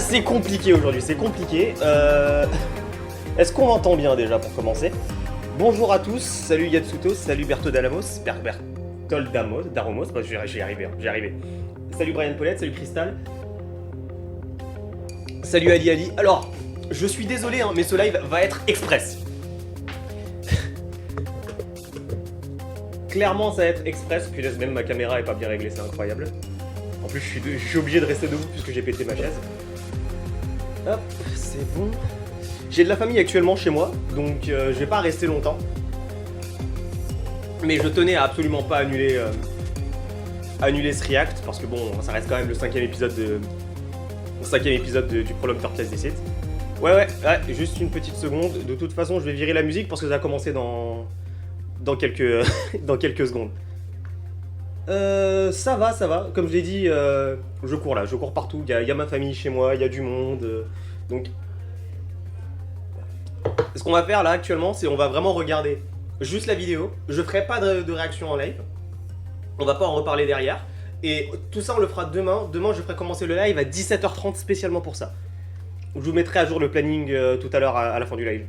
c'est compliqué aujourd'hui, c'est compliqué. Est-ce qu'on m'entend bien déjà pour commencer? Bonjour à tous, salut Yatsuto, salut Berto Dalamos, Bertol Daromos, bah, j'y arrivé, j'y arrivé. Salut Brian Paulette, salut Crystal. Salut Ali Ali. Alors, je suis désolé, hein, mais ce live va être express. Clairement, ça va être express. Puis même ma caméra est pas bien réglée, c'est incroyable. En plus, je suis obligé de rester debout puisque j'ai pété ma chaise. Hop, c'est bon. J'ai de la famille actuellement chez moi, donc je vais pas rester longtemps. Mais je tenais à absolument pas annuler ce react parce que bon, ça reste quand même le cinquième épisode du prologue Tortias Deceit. Ouais, juste une petite seconde. De toute façon, je vais virer la musique parce que ça va commencer dans quelques dans quelques secondes. Ça va. Comme je l'ai dit, je cours là, je cours partout. Il y a ma famille chez moi, il y a du monde. Donc, ce qu'on va faire là actuellement, c'est on va vraiment regarder juste la vidéo. Je ferai pas de réaction en live. On va pas en reparler derrière. Et tout ça, on le fera demain. Demain, je ferai commencer le live à 17h30 spécialement pour ça. Je vous mettrai à jour le planning tout à l'heure à la fin du live.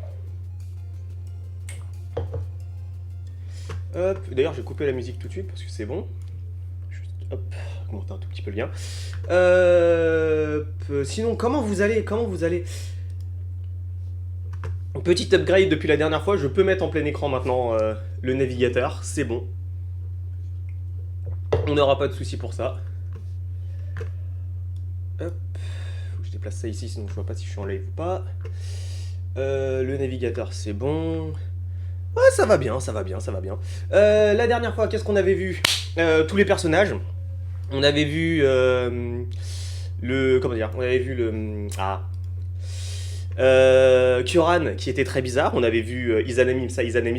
Hop, d'ailleurs, j'ai coupé la musique tout de suite parce que c'est bon. Juste, hop, augmenter un tout petit peu le lien. Sinon, comment vous allez? Petit upgrade depuis la dernière fois, je peux mettre en plein écran maintenant le navigateur, c'est bon. On n'aura pas de soucis pour ça. Hop, faut que je déplace ça ici, sinon je vois pas si je suis en live ou pas. Le navigateur, c'est bon. Ouais, ça va bien. La dernière fois, qu'est-ce qu'on avait vu? Tous les personnages. On avait vu Kyoran qui était très bizarre. On avait vu Izanami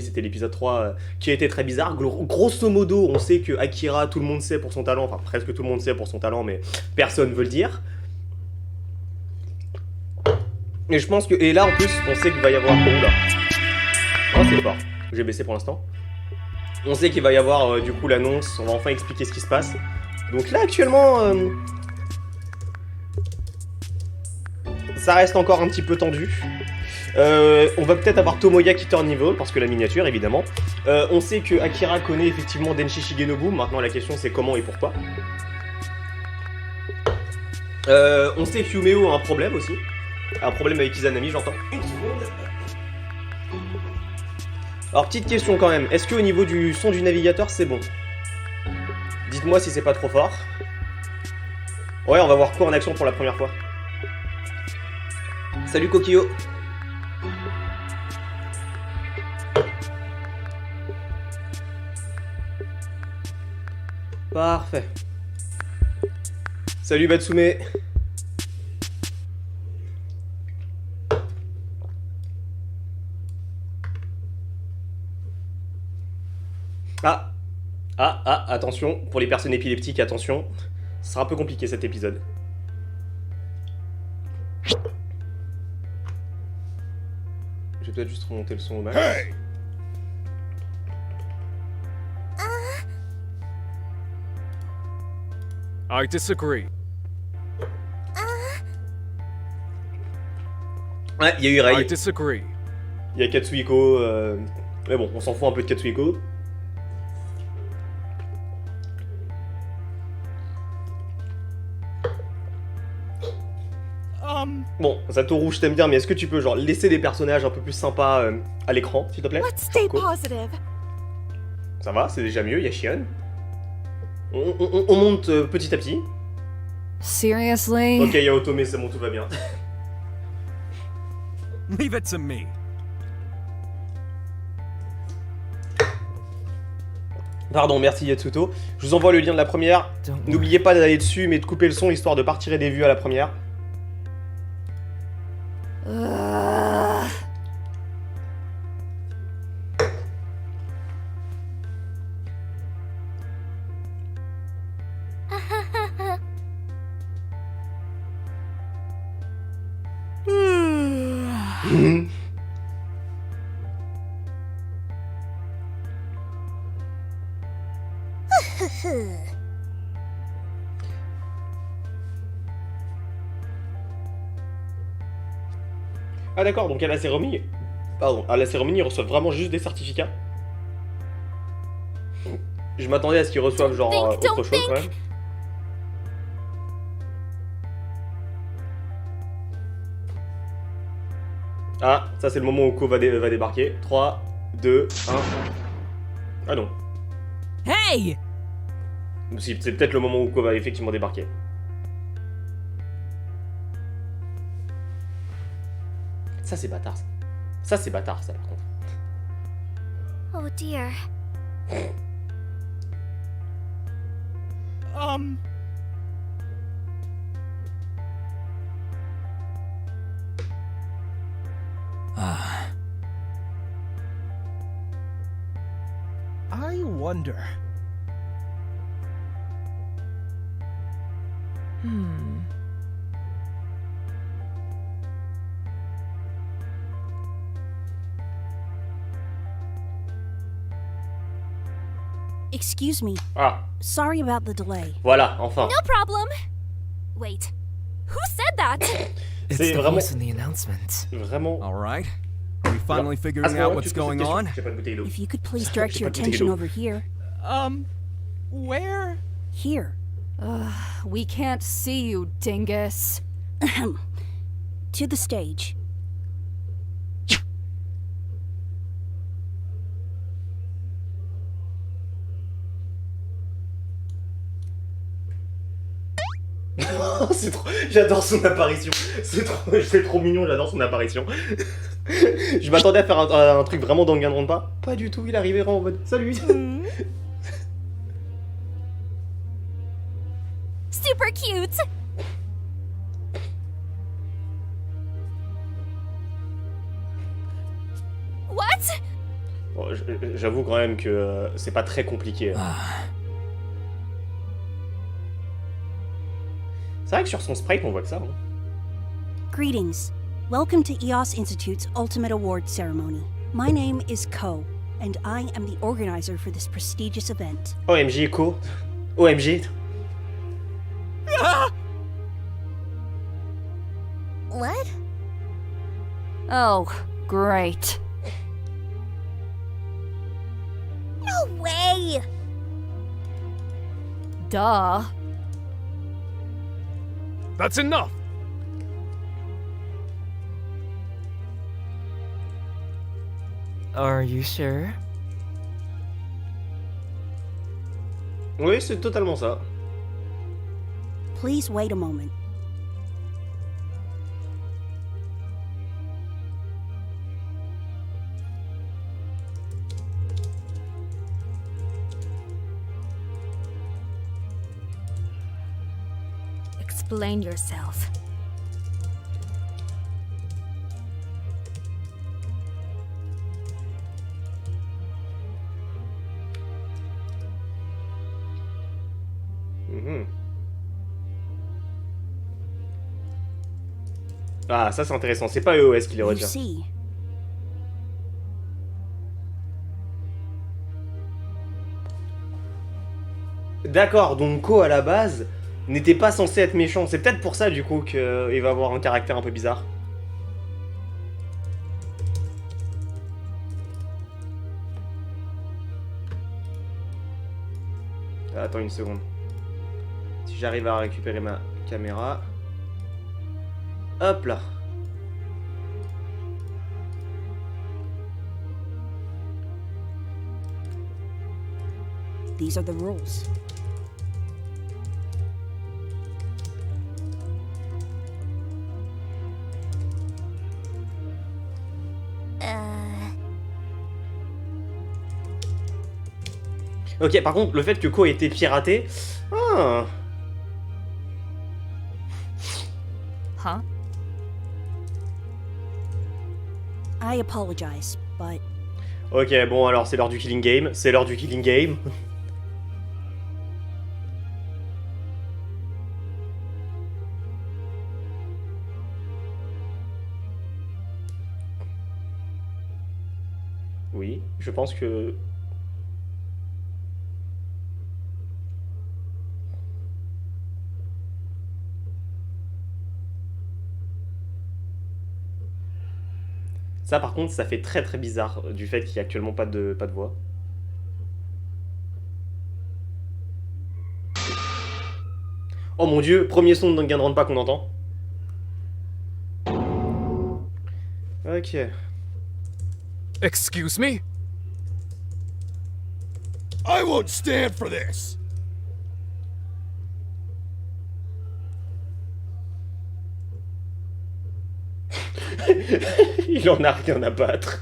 c'était l'épisode 3 qui était très bizarre. Grosso modo, on sait que Akira, tout le monde sait pour son talent, enfin presque tout le monde sait pour son talent, mais personne veut le dire. Et je pense que. Et là en plus, on sait qu'il va y avoir. Oh là. Oh, c'est fort. J'ai baissé pour l'instant. On sait qu'il va y avoir du coup l'annonce. On va enfin expliquer ce qui se passe. Donc là actuellement. Ça reste encore un petit peu tendu. On va peut-être avoir Tomoya qui turn evil, parce que la miniature évidemment. On sait que Akira connaît effectivement Denshi Shigenobu. Maintenant la question c'est comment et pourquoi. On sait que Yumeo a un problème aussi. Un problème avec Izanami, j'entends. Une seconde. Alors petite question quand même, est-ce qu'au niveau du son du navigateur c'est bon? Dites-moi si c'est pas trop fort. Ouais, on va voir quoi en action pour la première fois. Salut Kokio. Parfait. Salut Batsume. Attention, pour les personnes épileptiques, attention, ce sera un peu compliqué cet épisode. Je vais peut-être juste remonter le son au max. Hey! I disagree. Ouais, il y a eu Rei. I disagree. Il y a Katsuhiko, mais bon, on s'en fout un peu de Katsuhiko. Bon, Satoru, je t'aime bien, mais est-ce que tu peux genre laisser des personnages un peu plus sympas à l'écran, s'il te plaît? Ça va, c'est déjà mieux, il y a Shion. On monte petit à petit. Seriously? Ok, il y a Otome, c'est bon, tout va bien. Leave it to me. Pardon, merci Yatsuto. Je vous envoie le lien de la première. N'oubliez pas d'aller dessus, mais de couper le son, histoire de pas retirer des vues à la première. Ah d'accord, donc à la cérémonie... Pardon, à la cérémonie, ils reçoivent vraiment juste des certificats. Je m'attendais à ce qu'ils reçoivent genre autre chose quand même. Ah, ça c'est le moment où Ko va débarquer. 3, 2, 1... Ah non. Hey! C'est peut-être le moment où Ko va effectivement débarquer. Ça c'est bâtard ça. Ça c'est bâtard ça par contre. Oh dear. I wonder. Excuse me. Ah, Sorry about the delay. voilà, enfin. No problem. Wait. Who said that? It's C'est the vraiment... voice in the announcement. Vraiment... All right. Are we finally À ce figuring moment-là, out tu what's te poses going cette on? question. J'ai pas de bouteille d'eau. If you could please direct your J'ai pas de attention bouteille over here. Where? Here. We can't see you, dingus. To the stage. C'est trop... J'adore son apparition. C'est trop mignon, j'adore son apparition. Je m'attendais à faire un truc vraiment Danganronpa. Pas du tout, il arrivait en mode salut. Super cute. What? Bon, j'avoue quand même que c'est pas très compliqué. C'est vrai que sur son sprite on voit que ça. Hein. Greetings. Welcome to EOS Institute's Ultimate Award Ceremony. My name is Ko, and I am the organizer for this prestigious event. OMG Ko. OMG. What? Oh, great. No way! Duh. That's enough! Are you sure? Oui, c'est totalement ça. Please wait a moment. Explain yourself. Mhm. Ah, ça c'est intéressant. C'est pas EOS qui les You retient. see, D'accord, donc Ko à la base n'était pas censé être méchant. C'est peut-être pour ça du coup qu'il va avoir un caractère un peu bizarre. Attends une seconde. Si j'arrive à récupérer ma caméra. Hop là. these are the rules. Ok, par contre, le fait que Ko ait été piraté... Ah. Huh? I apologize, but Ok, bon alors c'est l'heure du killing game. C'est l'heure du killing game. Oui, je pense que... Ça par contre, ça fait très très bizarre du fait qu'il n'y a actuellement pas de voix. Oh mon dieu, premier son de Danganronpa qu'on entend. Ok. Excuse me? I won't stand for this! Il en a rien à battre.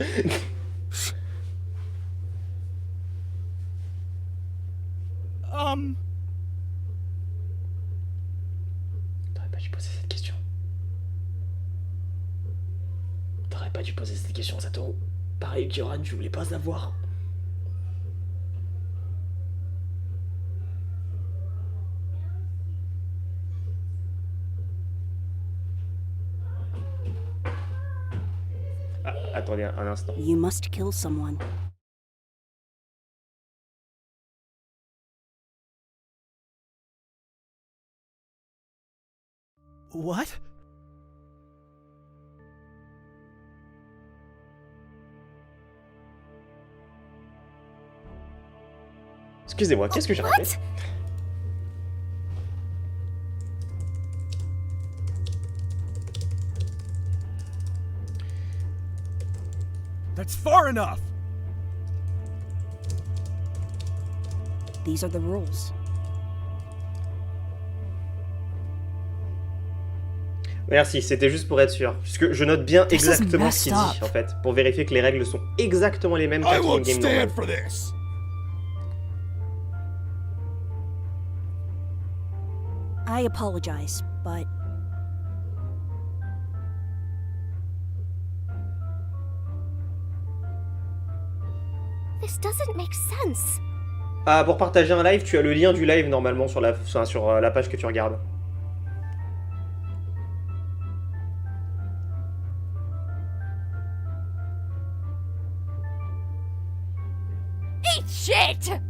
T'aurais pas dû poser cette question. T'aurais pas dû poser cette question, Satoru. Pareil, Kyoran, je voulais pas savoir. Ah, attendez un instant. You must kill someone. What? Excusez-moi, qu'est-ce que j'ai raté? That's far enough! These are the rules. Merci, c'était juste pour être sûr. Puisque je note bien This is exactement ce qu'il messed dit, up. en fait. Pour vérifier que les règles sont exactement les mêmes I qu'un won't game stand normal. for this! I apologize, but This doesn't make sense. Ah, pour partager un live, tu as le lien du live normalement sur la page que tu regardes. Eat shit!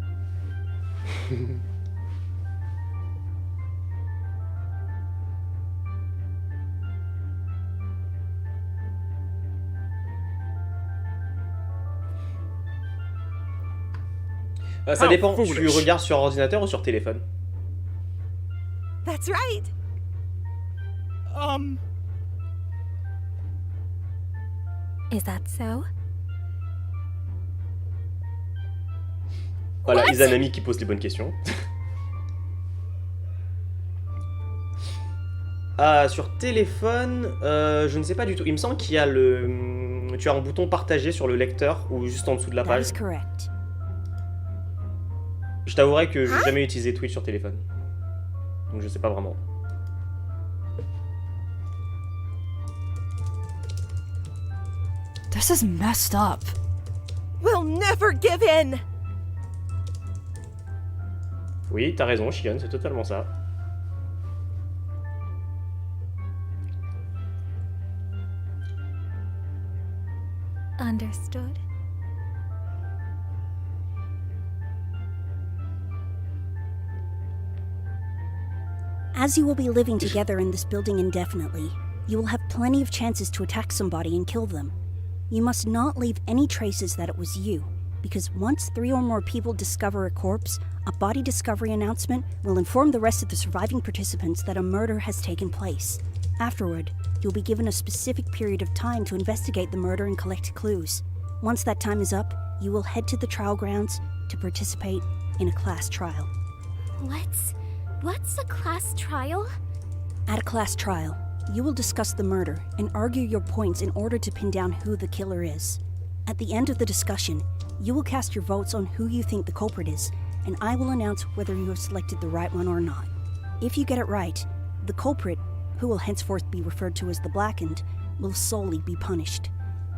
Ça How dépend, tu foolish. regardes sur ordinateur ou sur téléphone? That's right. Is that so? Voilà, What? Izanami qui pose les bonnes questions. Ah, sur téléphone, je ne sais pas du tout. Il me semble qu'il y a le... Tu as un bouton partagé sur le lecteur ou juste en dessous de la that page. is correct. Je t'avouerai que j'ai jamais utilisé Twitch sur téléphone. Donc je sais pas vraiment. This is messed up. We'll never give in. Oui, t'as raison, Shion, c'est totalement ça. Understood. As you will be living together in this building indefinitely, you will have plenty of chances to attack somebody and kill them. You must not leave any traces that it was you, because once 3 or more people discover a corpse, a body discovery announcement will inform the rest of the surviving participants that a murder has taken place. Afterward, you'll be given a specific period of time to investigate the murder and collect clues. Once that time is up, you will head to the trial grounds to participate in a class trial. What's a class trial? At a class trial, you will discuss the murder and argue your points in order to pin down who the killer is. At the end of the discussion, you will cast your votes on who you think the culprit is, and I will announce whether you have selected the right one or not. If you get it right, the culprit, who will henceforth be referred to as the Blackened, will solely be punished.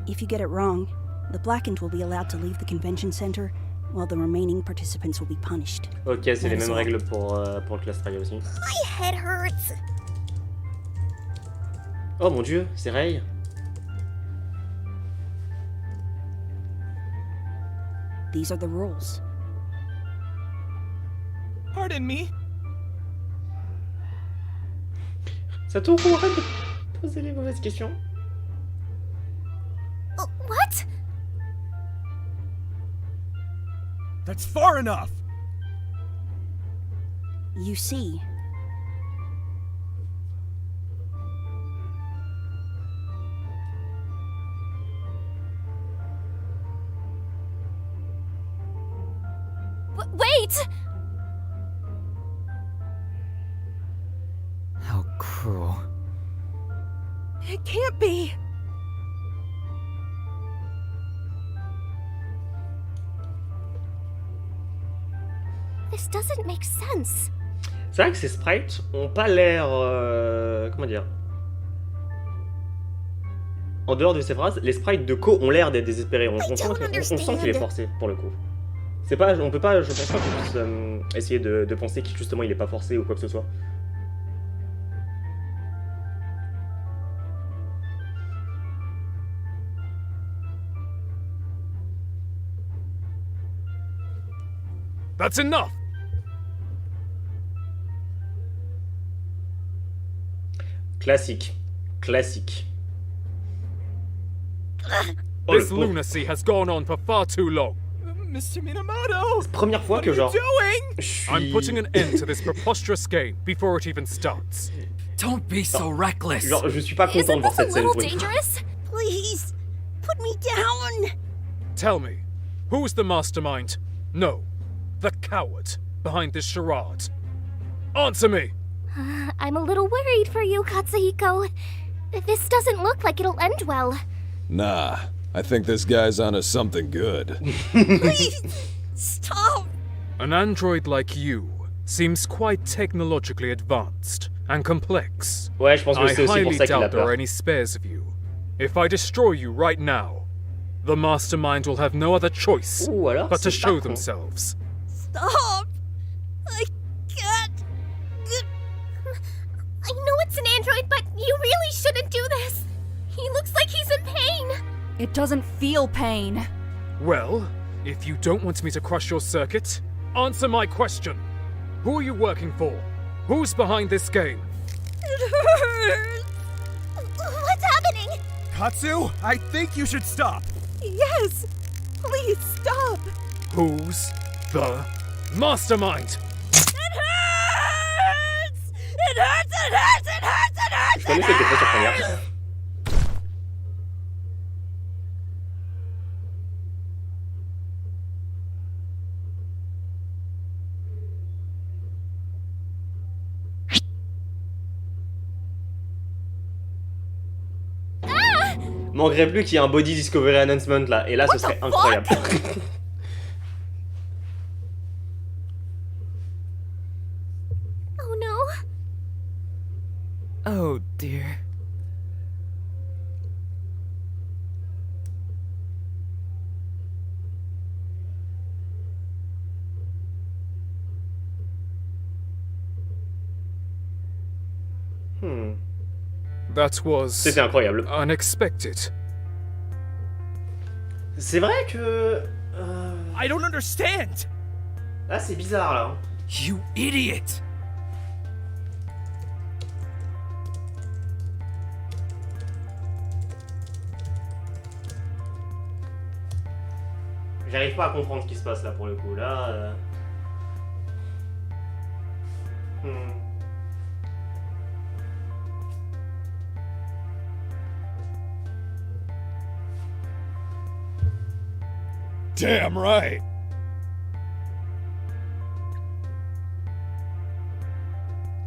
If you get it wrong, the Blackened will be allowed to leave the convention center, while the remaining participants will be punished. Ok, c'est les mêmes règles pour le class trial aussi. My head hurts. Oh mon dieu, c'est Rei. These are the rules. Pardon me? Satoru, arrête de poser les mauvaises questions. That's far enough! You see, Wait! How cruel. It can't be. This doesn't make sense. C'est vrai que ces sprites ont pas l'air... comment dire? En dehors de ces phrases, les sprites de Ko ont l'air d'être désespérés. On sent qu'il est forcé, pour le coup. C'est pas... On peut pas... Je pense pas qu'on puisse essayer de penser qu'il justement il est pas forcé ou quoi que ce soit. That's enough! Classique. Classique. Oh, This lunacy has gone on for far too long. Mr. Minamoto! Première fois What que are you genre... doing? Je suis... I'm putting an end to this preposterous game before it even starts. Don't be so reckless. Genre, je suis pas content Isn't de voir this a cette scène. little pour une fois. dangerous? please, put me down. Tell me, who's the mastermind? No, the coward behind this charade. Answer me! I'm a little worried for you, Katsuhiko. This doesn't look like it'll end well. Nah, I think this guy's onto something good. Please, stop. An android like you seems quite technologically advanced and complex. Ouais, je pense que I c'est aussi pour highly ça qu'il a doubt there peur. are any spares of you. If I destroy you right now, the mastermind will have no other choice Ouh, alors, but to c'est show pas con. themselves. Stop. I can't. I know it's an android, but you really shouldn't do this. He looks like he's in pain. It doesn't feel pain. Well, if you don't want me to crush your circuit, answer my question. Who are you working for? Who's behind this game? It hurts. What's happening? Katsu, I think you should stop. Yes. Please stop. Who's the mastermind? It hurts. It hurts. It hurts. It hurts. It hurts. Je connais cette défense sur première. Manquerait plus qu'il y ait un body discovery announcement là, et là ce serait incroyable. Oh no. Oh dear. That was C'était incroyable. unexpected. C'est vrai que... I don't understand. Là c'est bizarre là. You idiot! J'arrive pas à comprendre ce qui se passe là pour le coup. Là... Damn right.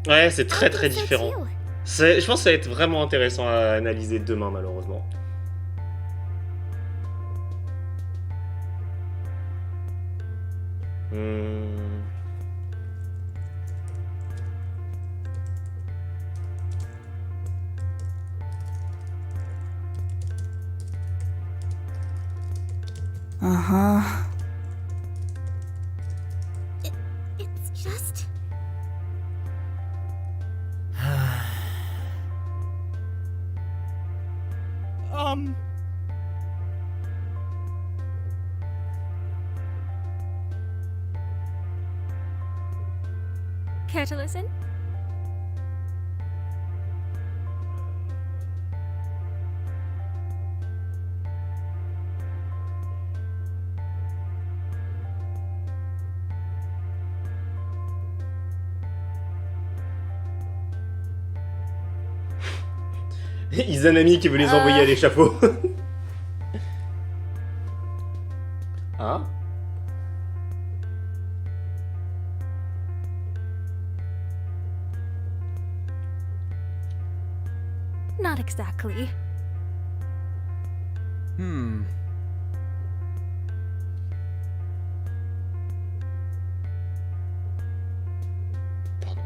Ouais, c'est très très I think so différent. too. Je pense que ça va être vraiment intéressant à analyser demain malheureusement. Uh-huh. It's just. Care to listen? Izanami qui veut les envoyer à l'échafaud. Hein? Not exactly. Pardon.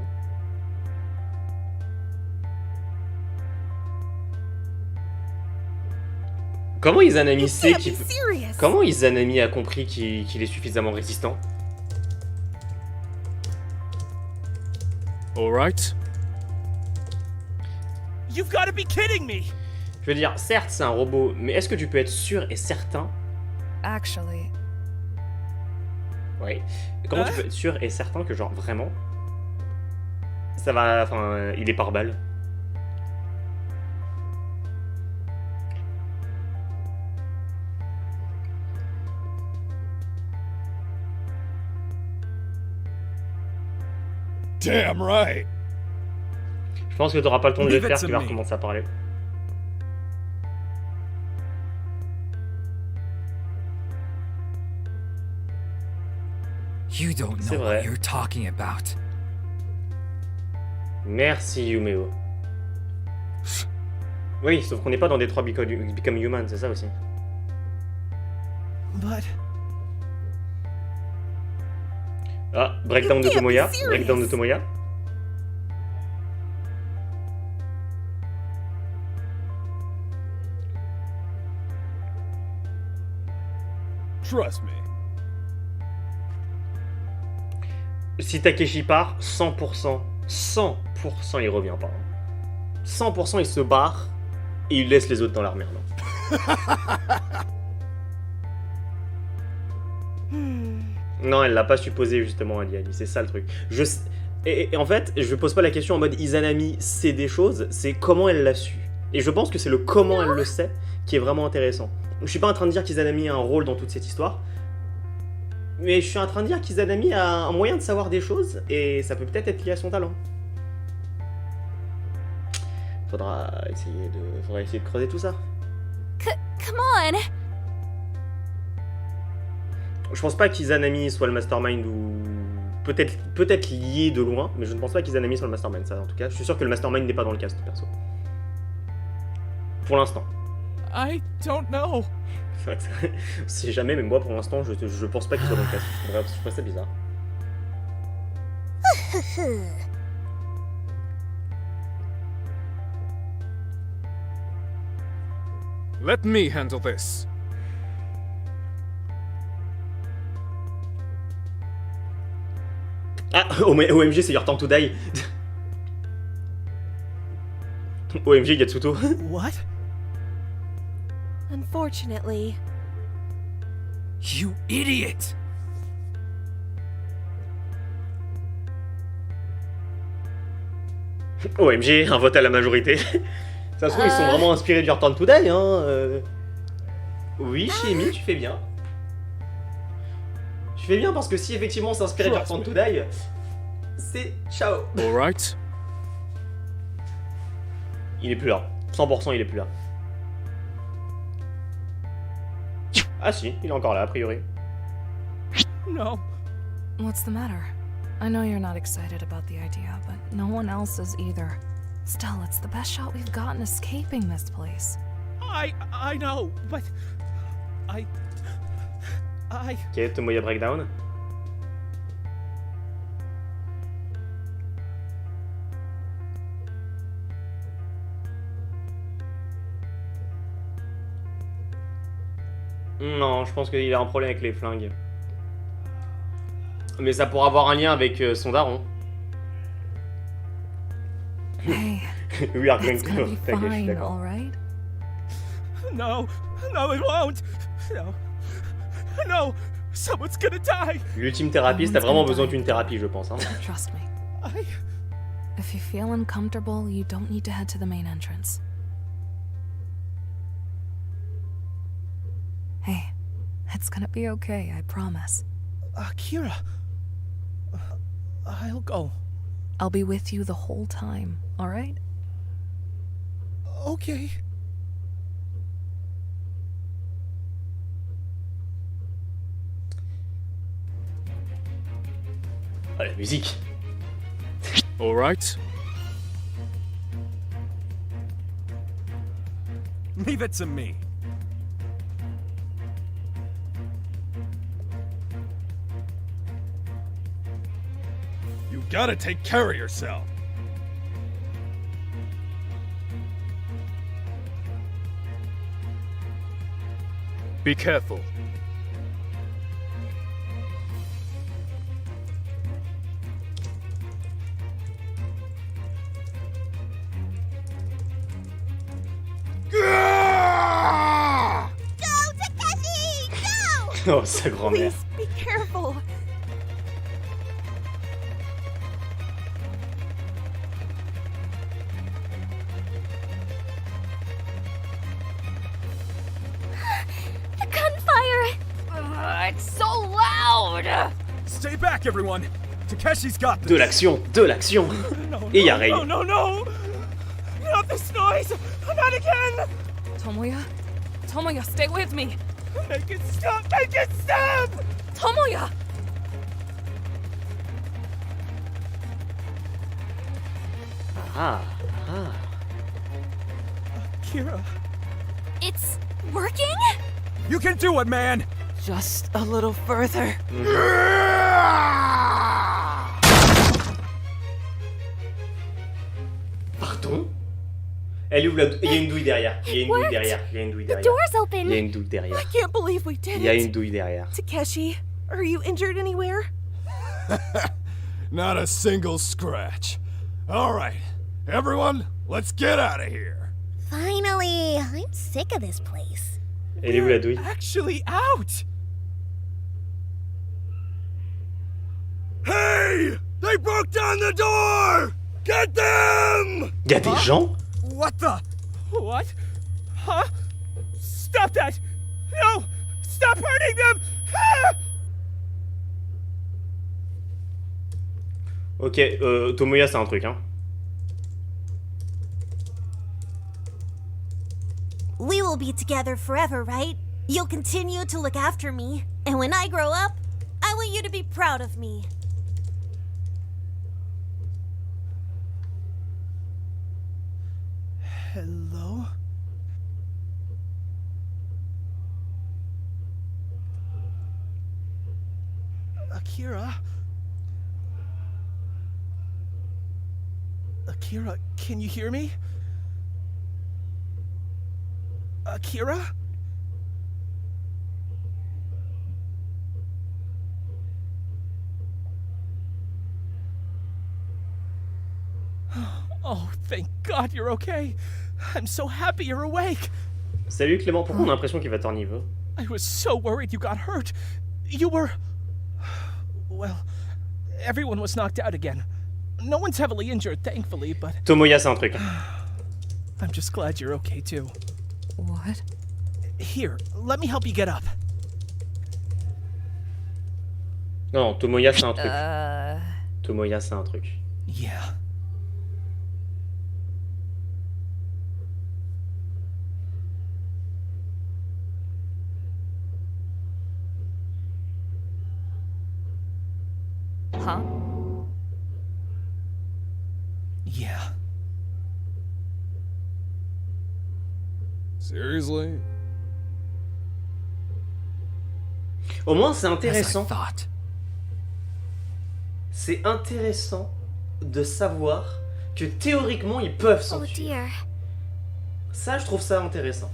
Comment Izanami sait Can't qu'il be peut... serious. Comment Izanami a compris qu'il est suffisamment résistant? Alright. You've got to be kidding me! Je veux dire, certes c'est un robot, mais est-ce que tu peux être sûr et certain? Actually, Oui. Comment tu peux être sûr et certain que genre vraiment ça va, enfin, il est par balle? Damn right. Je pense que t'auras pas le temps de le Leave it faire, to tu vas me. recommencer à parler. You don't C'est know vrai. what you're talking about. Merci Yumeo. Oui, sauf qu'on n'est pas dans Detroit Become Human, c'est ça aussi. But Ah, breakdown de You can't be Tomoya. serious. Breakdown de Tomoya. Trust me. Si Takeshi part, 100%, 100% il revient pas. Hein. 100% il se barre et il laisse les autres dans leur merde. Non, elle l'a pas supposé justement, Ali. C'est ça le truc. Et en fait, je pose pas la question en mode Izanami sait des choses, c'est comment elle l'a su. Et je pense que c'est le comment elle le sait qui est vraiment intéressant. Je suis pas en train de dire qu'Izanami a un rôle dans toute cette histoire, mais je suis en train de dire qu'Izanami a un moyen de savoir des choses et ça peut peut-être être lié à son talent. Faudra essayer de creuser tout ça. Come on! Je pense pas qu'Izanami soit le mastermind ou peut-être lié de loin, mais je ne pense pas qu'Izanami soit le mastermind, ça en tout cas. Je suis sûr que le mastermind n'est pas dans le cast, perso. Pour l'instant. I don't know. C'est vrai que on sait jamais, mais moi pour l'instant, je pense pas qu'il soit dans le cast. Je trouve ça bizarre. Let me handle this. Ah, OMG, c'est Your Time to Die. OMG, Gatsuto. What? Unfortunately, You idiot! OMG, un vote à la majorité. Ça se trouve, ils sont vraiment inspirés de Your Time to Die, hein. Oui, Shimi, tu fais bien. Tu fais bien parce que si effectivement c'est inspiré de Your Time to Die, c'est ciao. Alright. Il est plus là. 100% il est plus là. Ah si, il est encore là a priori. No. what's the matter? I know you're not excited about the idea, but no one else is either. Still, it's the best shot we've gotten escaping this place. I know, but I Ok, Tomoya Breakdown. Non, je pense qu'il a un problème avec les flingues. Mais ça pourra avoir un lien avec son daron. Hey, We are going it's to... gonna be T'inquiète, je suis fine, d'accord. alright? no, it won't. No, someone's gonna die. L'ultime thérapeute, t'as vraiment besoin d'une thérapie, je pense. Hein. Trust me. I If you feel uncomfortable, you don't need to head to the main entrance. Hey, it's gonna be okay, I promise. Kira. I'll go. I'll be with you the whole time, alright? Okay. Ah, la musique. All right. Leave it to me. You gotta take care of yourself. Be careful. Go, Takeshi! Go! Oh, sa grand-mère. Please be careful. The gunfire! It's so loud! Stay back, everyone. Takeshi's got De this. l'action, de l'action. No, Et y a no, Rei. no, no, no! Not this noise! Not again! Tomoya? Tomoya, stay with me! Make it stop! Make it stop! Tomoya! Ah, ah. Kira. It's working? You can do it, man. Just a little further. Pardon? Elle ouvre la... Il y a une douille derrière. Il y a une douille worked. derrière. Il y a une douille The derrière. door's Il y a open. une douille derrière. I can't believe we did Il y a it. une douille derrière. Takeshi, are you injured anywhere? Not a single scratch. All right, everyone, let's get out of here. Finally, I'm sick of this place. Elle est où la douille? Actually out! Hey! They broke down the door! Get them! Il y a des gens? What the? What? Huh? Stop that! No! Stop hurting them! Ah! Ok, Tomoya c'est un truc, hein. We will be together forever, right? You'll continue to look after me. And when I grow up, I want you to be proud of me. Hello? Akira? Akira, can you hear me? Akira? Oh, thank God you're okay. I'm so happy you're awake. Salut Clément, pourquoi on a l'impression qu'il va tort niveau? I was so worried you got hurt. You were... Well, everyone was knocked out again. No one's heavily injured, thankfully, but Tomoya c'est un truc. I'm just glad you're okay too. What? Here, let me help you get up. Non, Tomoya c'est un truc. Tomoya c'est un truc. Yeah. Huh? Yeah. Seriously? Au moins c'est As I intéressant. thought. C'est intéressant de savoir que théoriquement ils peuvent Oh s'enfuir. dear. Ça je trouve ça intéressant.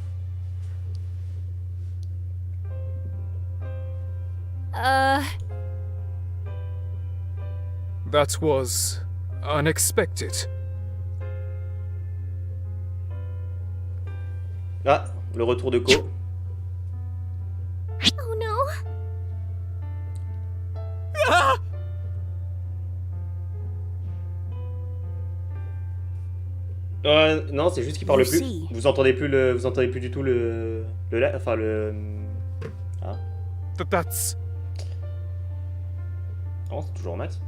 That was unexpected. Ah, le retour de Ko. Oh no. Non, c'est juste qu'il parle plus. Lucy. Vous entendez plus le, vous entendez plus du tout enfin le. Ah, That's... non, c'est toujours Max.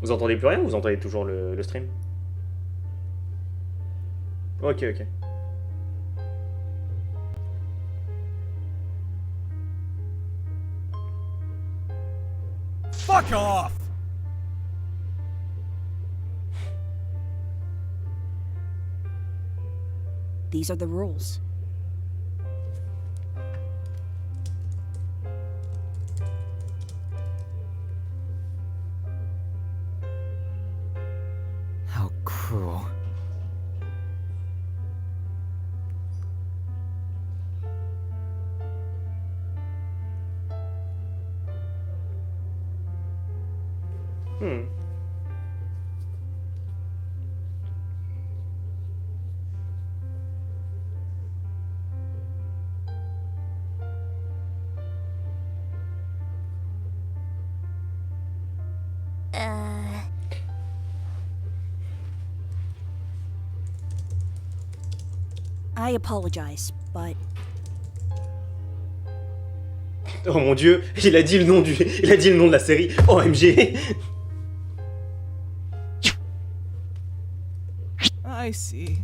Vous entendez plus rien ou vous entendez toujours le stream? Ok, ok. Fuck off! These are the rules. How cruel. Hmm. I apologize, but Oh mon dieu, il a dit le nom de la série. OMG. I see.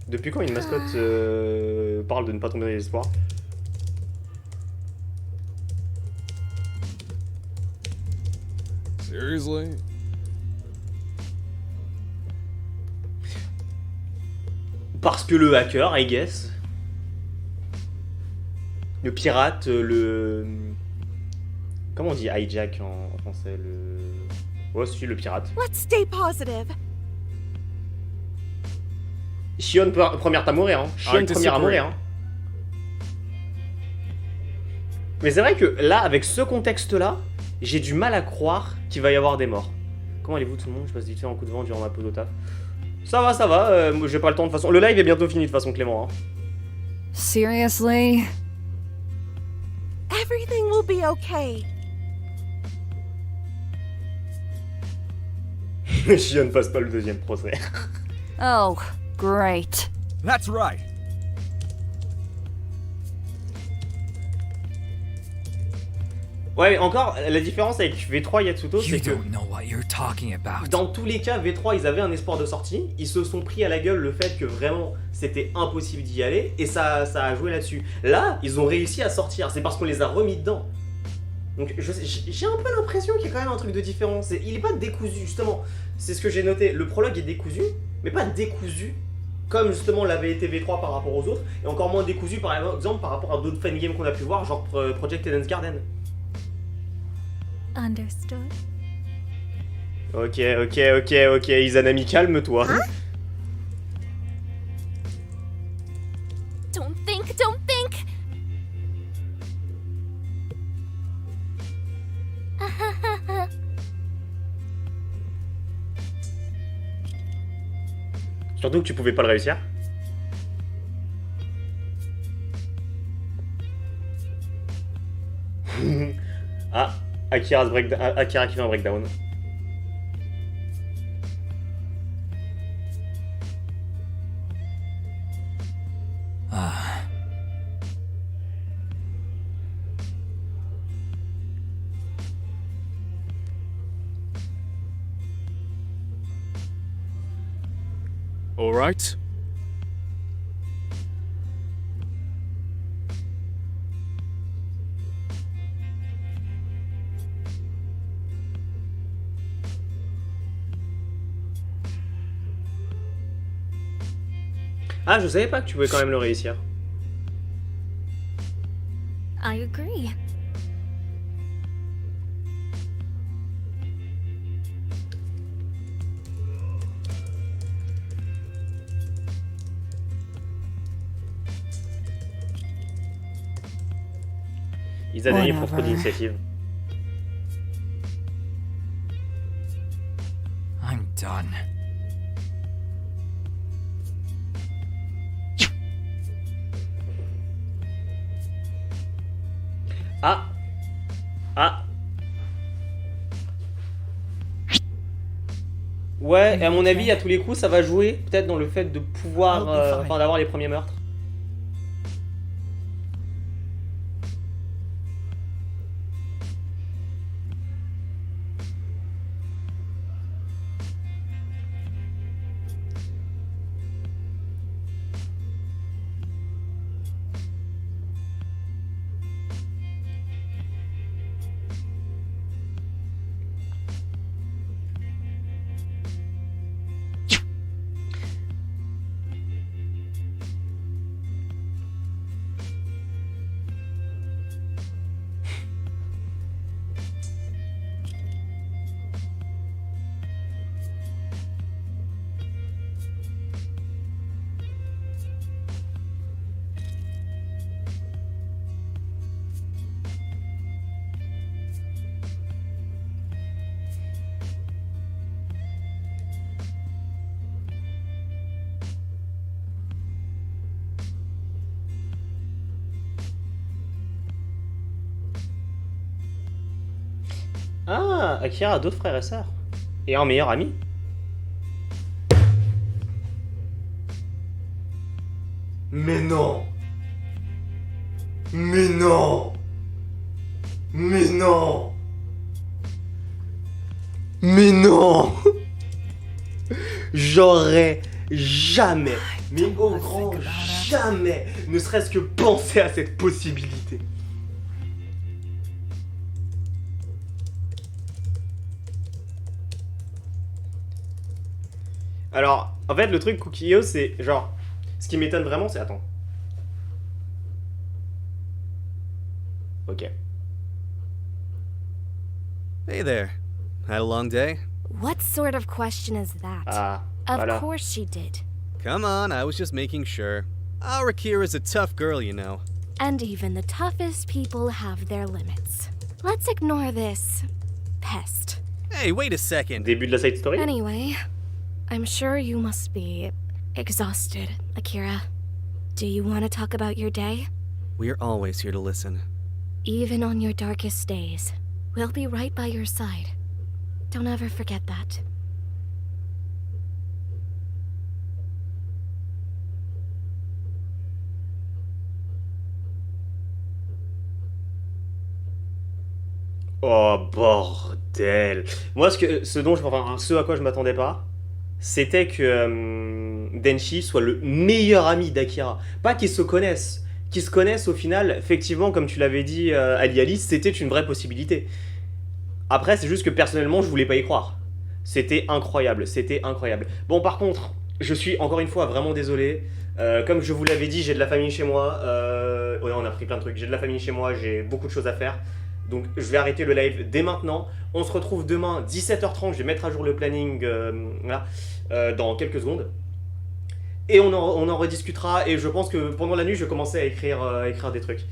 Depuis quand une mascotte parle de ne pas tomber dans les espoirs? Seriously? Parce que le hacker, I guess. Le pirate, le... Comment on dit hijack en français? Ouais, si, le pirate. Let's stay positive. Shion première à mourir, hein. Shion première à mourir, hein. Mais c'est vrai que là, avec ce contexte-là, j'ai du mal à croire qu'il va y avoir des morts. Comment allez-vous tout le monde? Je passe vite fait en coup de vent durant ma pause au taf. Ça va, j'ai pas le temps de toute façon. Le live est bientôt fini de toute façon, Clément. Hein. Seriously? Everything will be okay. Shion passe pas le deuxième procès. Oh, great. That's right. Ouais, mais encore, la différence avec V3 Yatsuto, c'est que don't know what you're talking about. dans tous les cas, V3, ils avaient un espoir de sortie. Ils se sont pris à la gueule le fait que vraiment, c'était impossible d'y aller. Et ça a joué là-dessus. Là, ils ont réussi à sortir. C'est parce qu'on les a remis dedans. Donc, j'ai un peu l'impression qu'il y a quand même un truc de différent. Il est pas décousu, justement. C'est ce que j'ai noté. Le prologue est décousu, mais pas décousu comme justement l'avait été V3 par rapport aux autres. Et encore moins décousu, par exemple, par rapport à d'autres fangames qu'on a pu voir, genre Project Eden's Garden. Understood. Ok, Izanami, calme-toi. Huh? Don't think, don't think! Surtout que tu pouvais pas le réussir. Ah, Akira qui fait un breakdown. All right. Ah, je savais pas que tu pouvais quand même le réussir. I agree. Izanami pour trop d'initiative. I'm done. Ah. Ah. Ouais, et à mon avis, à tous les coups, ça va jouer peut-être dans le fait de pouvoir, enfin, d'avoir les premiers meurtres. Ah, Akira a d'autres frères et sœurs. Et un meilleur ami. Mais non. Mais non. Mais non. Mais non. J'aurais jamais, mais au grand jamais, ne serait-ce que penser à cette possibilité. Alors, en fait, le truc Kukio, c'est genre... Ce qui m'étonne vraiment, c'est... Attends. Ok. Hey there. Had a long day? What sort of question is that? Ah, of voilà. course she did. Come on, I was just making sure. Our Akira's a tough girl, you know. And even the toughest people have their limits. Let's ignore this pest. Hey, wait a second. Début de la side story. Anyway, I'm sure you must be exhausted, Akira. Do you want to talk about your day? We're always here to listen. Even on your darkest days, we'll be right by your side. Don't ever forget that. Oh bordel. Moi ce à quoi je m'attendais pas, c'était que Denshi soit le meilleur ami d'Akira. Pas qu'ils se connaissent. Qu'ils se connaissent au final, effectivement, comme tu l'avais dit Ali Alice, c'était une vraie possibilité. Après, c'est juste que personnellement, je voulais pas y croire. C'était incroyable, c'était incroyable. Bon, par contre, je suis encore une fois vraiment désolé. Comme je vous l'avais dit, j'ai de la famille chez moi. Ouais, on a pris plein de trucs. J'ai de la famille chez moi, j'ai beaucoup de choses à faire. Donc je vais arrêter le live dès maintenant. On se retrouve demain 17h30. Je vais mettre à jour le planning voilà, dans quelques secondes. Et on en rediscutera. Et je pense que pendant la nuit, je vais commencer à écrire des trucs.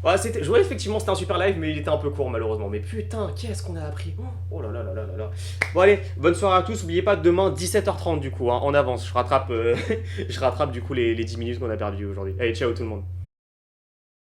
Ouais, effectivement, c'était un super live, mais il était un peu court malheureusement. Mais putain, qu'est-ce qu'on a appris. Oh là là là là là là. Bon allez, bonne soirée à tous. N'oubliez pas, demain 17h30 du coup, hein, en avance. Je rattrape du coup les 10 minutes qu'on a perdu aujourd'hui. Allez, ciao tout le monde.